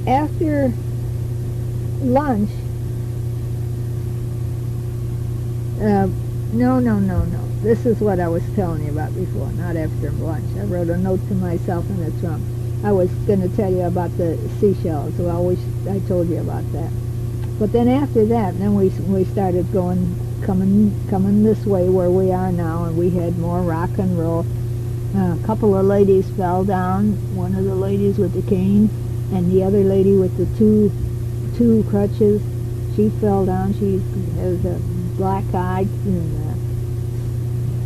after lunch, no. This is what I was telling you about before, not after lunch. I wrote a note to myself and it's wrong. I was going to tell you about the seashells. Well, I told you about that. But then after that, then we started coming this way where we are now, and we had more rock and roll. A couple of ladies fell down. One of the ladies with the cane, and the other lady with the two crutches. She fell down. She has a black eye and a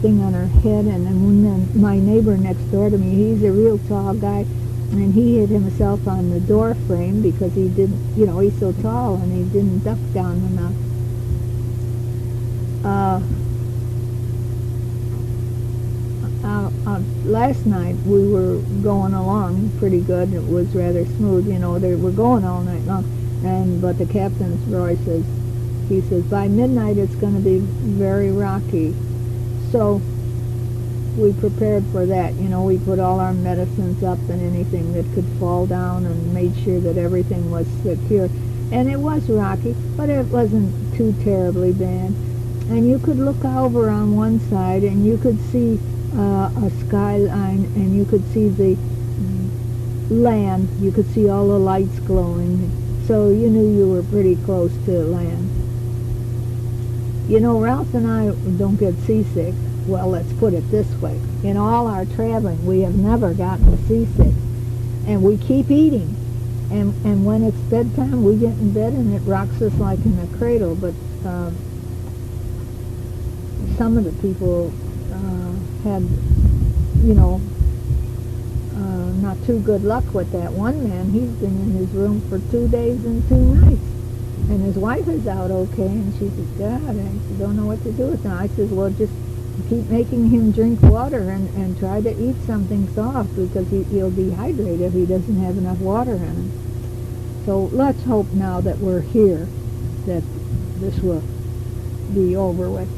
thing on her head. And then my neighbor next door to me, he's a real tall guy. And he hit himself on the door frame because he didn't, he's so tall and he didn't duck down enough. Last night we were going along pretty good. It was rather smooth, they were going all night long. But the captain's Roy says, by midnight it's going to be very rocky. So we prepared for that. We put all our medicines up and anything that could fall down and made sure that everything was secure. And it was rocky, but it wasn't too terribly bad. And you could look over on one side and you could see a skyline, and you could see the land. You could see all the lights glowing. So you knew you were pretty close to land. Ralph and I don't get seasick. Well, let's put it this way. In all our traveling, we have never gotten seasick. And we keep eating. And when it's bedtime, we get in bed and it rocks us like in a cradle. But some of the people had, not too good luck with that. One man, he's been in his room for 2 days and 2 nights. And his wife is out okay. And she says, God, I don't know what to do with him. I says, well, just keep making him drink water and try to eat something soft because he'll dehydrate if he doesn't have enough water in him. So let's hope now that we're here that this will be over with.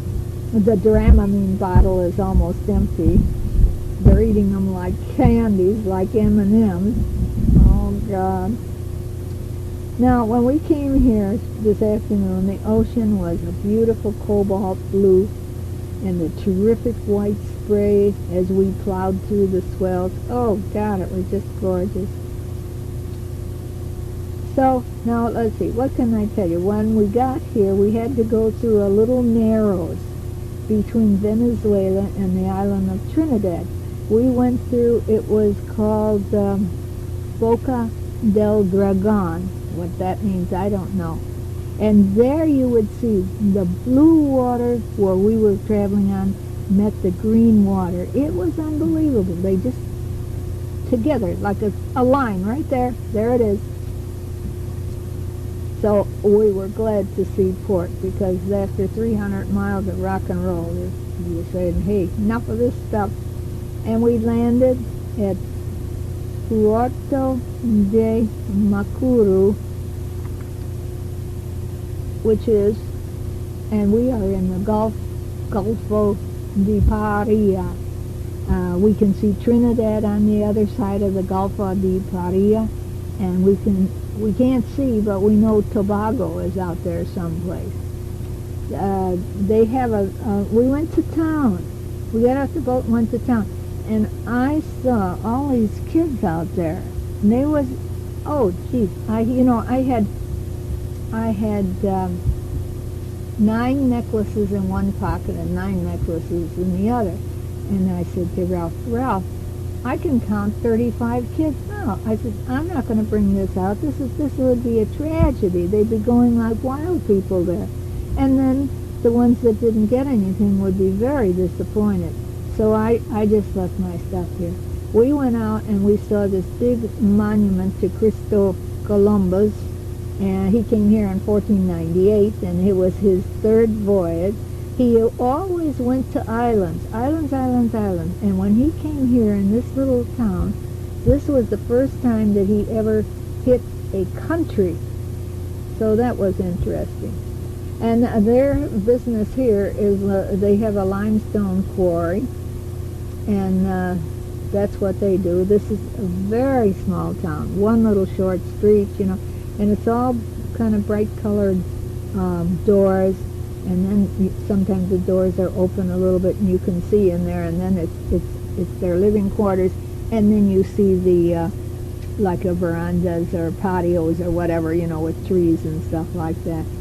The Dramamine bottle is almost empty. They're eating them like candies, like M&Ms. Oh, God. Now, when we came here this afternoon, the ocean was a beautiful cobalt blue and the terrific white spray as we plowed through the swells. Oh, God, it was just gorgeous. So, now, let's see, what can I tell you? When we got here, we had to go through a little narrows between Venezuela and the island of Trinidad. We went through, it was called Boca del Dragon. What that means, I don't know. And there you would see the blue water where we were traveling on met the green water. It was unbelievable. They just together, like a line right there. There it is. So we were glad to see port because after 300 miles of rock and roll, we were saying, hey, enough of this stuff. And we landed at Puerto de Macuru, which is, and we are in the Golfo de Paria. We can see Trinidad on the other side of the Golfo de Paria, and we can't see, but we know Tobago is out there someplace. They have we went to town. We got off the boat and went to town, and I saw all these kids out there. And they was, oh geez, I had 9 necklaces in one pocket and 9 necklaces in the other. And I said to Ralph, I can count 35 kids now. I said, I'm not going to bring this out. This would be a tragedy. They'd be going like wild people there. And then the ones that didn't get anything would be very disappointed. So I just left my stuff here. We went out and we saw this big monument to Christopher Columbus. And he came here in 1498, and it was his 3rd voyage. He always went to islands. And when he came here in this little town, this was the first time that he ever hit a country. So that was interesting. And their business here is they have a limestone quarry. And That's what they do. This is a very small town, one little short street, and it's all kind of bright colored doors, and then sometimes the doors are open a little bit and you can see in there, and then it's their living quarters, and then you see the like a verandas or patios or whatever, with trees and stuff like that.